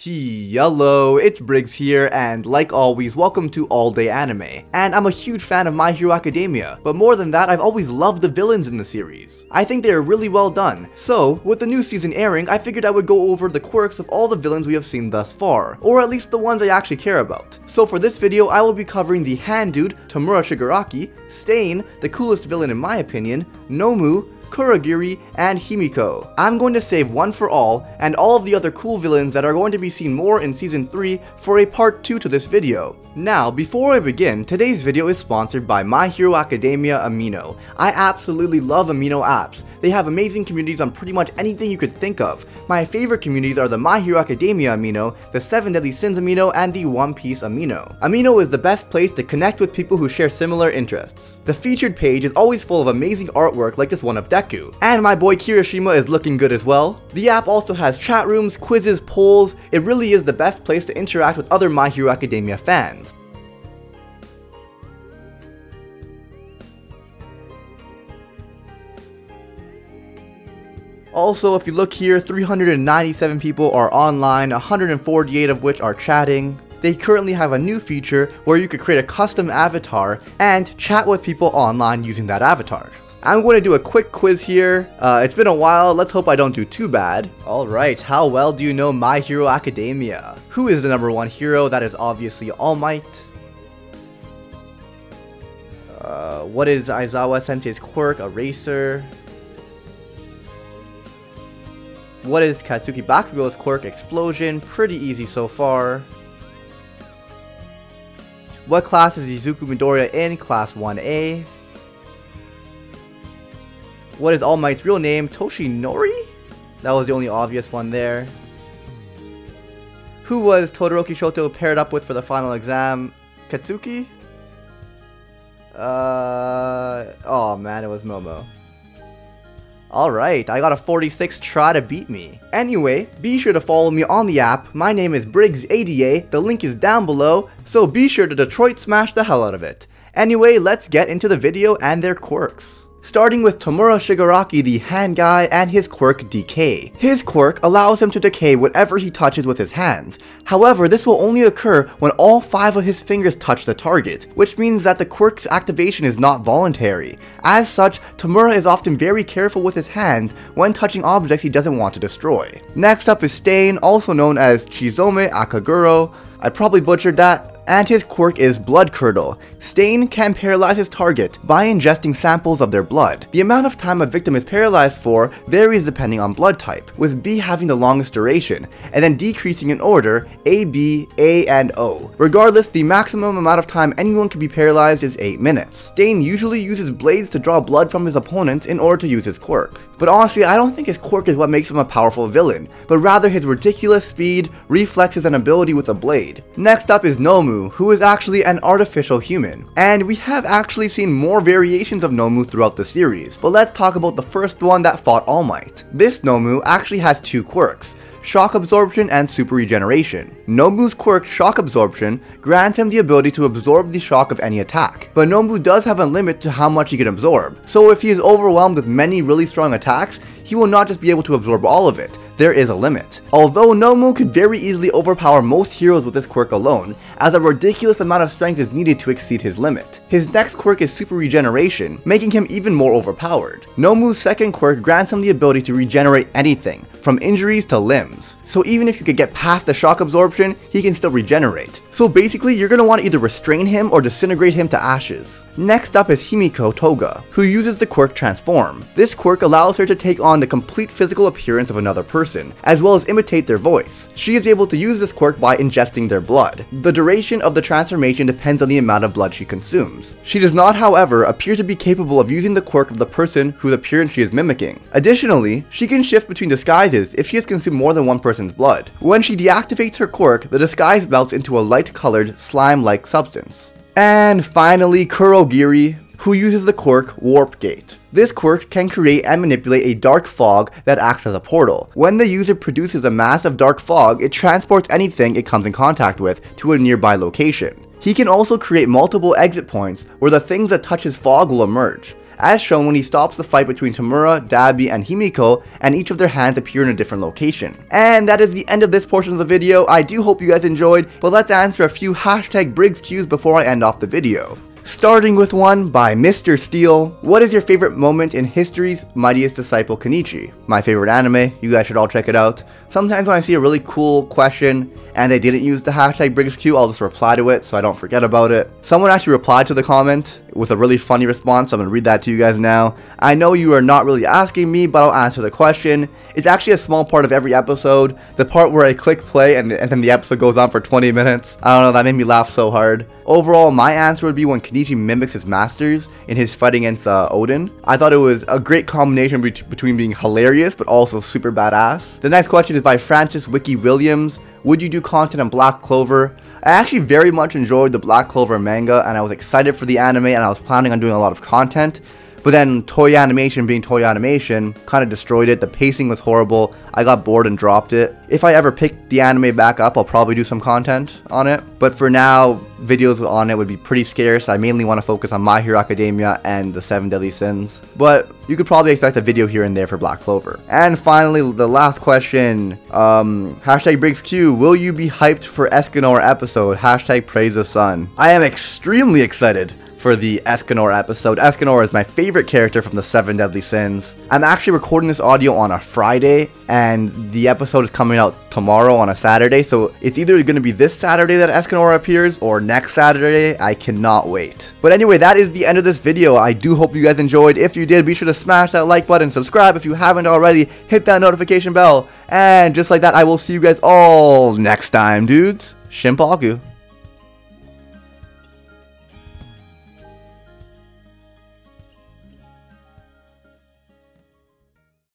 Hello, it's Briggs here, and like always, welcome to All Day Anime. And I'm a huge fan of My Hero Academia, but more than that, I've always loved the villains in the series. I think they are really well done. So, with the new season airing, I figured I would go over the quirks of all the villains we have seen thus far, or at least the ones I actually care about. So for this video, I will be covering the hand dude, Tamura Shigaraki, Stain, the coolest villain in my opinion, Nomu, Kuroyuri, and Himiko. I'm going to save one for all, and all of the other cool villains that are going to be seen more in Season 3 for a part 2 to this video. Now, before I begin, today's video is sponsored by My Hero Academia Amino. I absolutely love Amino apps. They have amazing communities on pretty much anything you could think of. My favorite communities are the My Hero Academia Amino, the 7 Deadly Sins Amino, and the One Piece Amino. Amino is the best place to connect with people who share similar interests. The featured page is always full of amazing artwork like this one of Deku. And my boy Kirishima is looking good as well. The app also has chat rooms, quizzes, polls. It really is the best place to interact with other My Hero Academia fans. Also, if you look here, 397 people are online, 148 of which are chatting. They currently have a new feature where you could create a custom avatar and chat with people online using that avatar. I'm going to do a quick quiz here. It's been a while, let's hope I don't do too bad. Alright, how well do you know My Hero Academia? Who is the #1 hero? That is obviously All Might. What is Aizawa Sensei's quirk? Eraser. What is Katsuki Bakugo's quirk? Explosion. Pretty easy so far. What class is Izuku Midoriya in? Class 1A. What is All Might's real name? Toshinori? That was the only obvious one there. Who was Todoroki Shoto paired up with for the final exam? Katsuki? Oh man, it was Momo. Alright, I got a 46, try to beat me. Anyway, be sure to follow me on the app. My name is Briggs ADA, the link is down below, so be sure to Detroit smash the hell out of it. Anyway, let's get into the video and their quirks. Starting with Tamura Shigaraki, the hand guy, and his quirk Decay. His quirk allows him to decay whatever he touches with his hands. However, this will only occur when all 5 of his fingers touch the target, which means that the quirk's activation is not voluntary. As such, Tamura is often very careful with his hands when touching objects he doesn't want to destroy. Next up is Stain, also known as Chizome Akaguro. I probably butchered that. And his quirk is Blood Curdle. Stain can paralyze his target by ingesting samples of their blood. The amount of time a victim is paralyzed for varies depending on blood type, with B having the longest duration, and then decreasing in order, A, B, A, and O. Regardless, the maximum amount of time anyone can be paralyzed is 8 minutes. Stain usually uses blades to draw blood from his opponents in order to use his quirk. But honestly, I don't think his quirk is what makes him a powerful villain, but rather his ridiculous speed, reflexes, and ability with a blade. Next up is Nomu, who is actually an artificial human. And we have actually seen more variations of Nomu throughout the series, but let's talk about the first one that fought All Might. This Nomu actually has 2 quirks, Shock Absorption and Super Regeneration. Nomu's quirk Shock Absorption grants him the ability to absorb the shock of any attack, but Nomu does have a limit to how much he can absorb, so if he is overwhelmed with many really strong attacks, he will not just be able to absorb all of it. There is a limit. Although Nomu could very easily overpower most heroes with this quirk alone, as a ridiculous amount of strength is needed to exceed his limit. His next quirk is Super Regeneration, making him even more overpowered. Nomu's second quirk grants him the ability to regenerate anything, from injuries to limbs. So even if you could get past the shock absorption, he can still regenerate. So basically, you're going to want to either restrain him or disintegrate him to ashes. Next up is Himiko Toga, who uses the quirk Transform. This quirk allows her to take on the complete physical appearance of another person, as well as imitate their voice. She is able to use this quirk by ingesting their blood. The duration of the transformation depends on the amount of blood she consumes. She does not, however, appear to be capable of using the quirk of the person whose appearance she is mimicking. Additionally, she can shift between disguises if she has consumed more than one person's blood. When she deactivates her quirk, the disguise melts into a light-colored, slime-like substance. And finally, Kuroyuri, who uses the quirk Warp Gate. This quirk can create and manipulate a dark fog that acts as a portal. When the user produces a massive dark fog, it transports anything it comes in contact with to a nearby location. He can also create multiple exit points where the things that touch his fog will emerge. as shown when he stops the fight between Tamura, Dabi, and Himiko, and each of their hands appear in a different location. And that is the end of this portion of the video. I do hope you guys enjoyed, but let's answer a few hashtag Briggs Q's before I end off the video. Starting with one by Mr. Steel. What is your favorite moment in history's mightiest disciple Kenichi? My favorite anime, you guys should all check it out. Sometimes when I see a really cool question and they didn't use the hashtag BriggsQ, I'll just reply to it so I don't forget about it. Someone actually replied to the comment with a really funny response, so I'm going to read that to you guys now. I know you are not really asking me, but I'll answer the question. It's actually a small part of every episode, the part where I click play and then the episode goes on for 20 minutes. I don't know, that made me laugh so hard. Overall, my answer would be when Kenichi mimics his masters in his fight against Odin. I thought it was a great combination between being hilarious but also super badass. The next question is by Francis Wiki Williams. Would you do content on Black Clover? I actually very much enjoyed the Black Clover manga and I was excited for the anime and I was planning on doing a lot of content. But then Toei Animation being Toei Animation kind of destroyed it. The pacing was horrible. I got bored and dropped it. If I ever pick the anime back up, I'll probably do some content on it. But for now, videos on it would be pretty scarce. I mainly want to focus on My Hero Academia and the 7 Deadly Sins. But you could probably expect a video here and there for Black Clover. And finally, the last question. Hashtag BriggsQ, will you be hyped for Escanor episode? Hashtag praise the sun. I am extremely excited for the Escanor episode. Escanor is my favorite character from the 7 Deadly Sins. I'm actually recording this audio on a Friday, and the episode is coming out tomorrow on a Saturday, so it's either going to be this Saturday that Escanor appears, or next Saturday. I cannot wait. But anyway, that is the end of this video. I do hope you guys enjoyed. If you did, be sure to smash that like button, subscribe if you haven't already, hit that notification bell, and just like that, I will see you guys all next time, dudes. Shinpaku.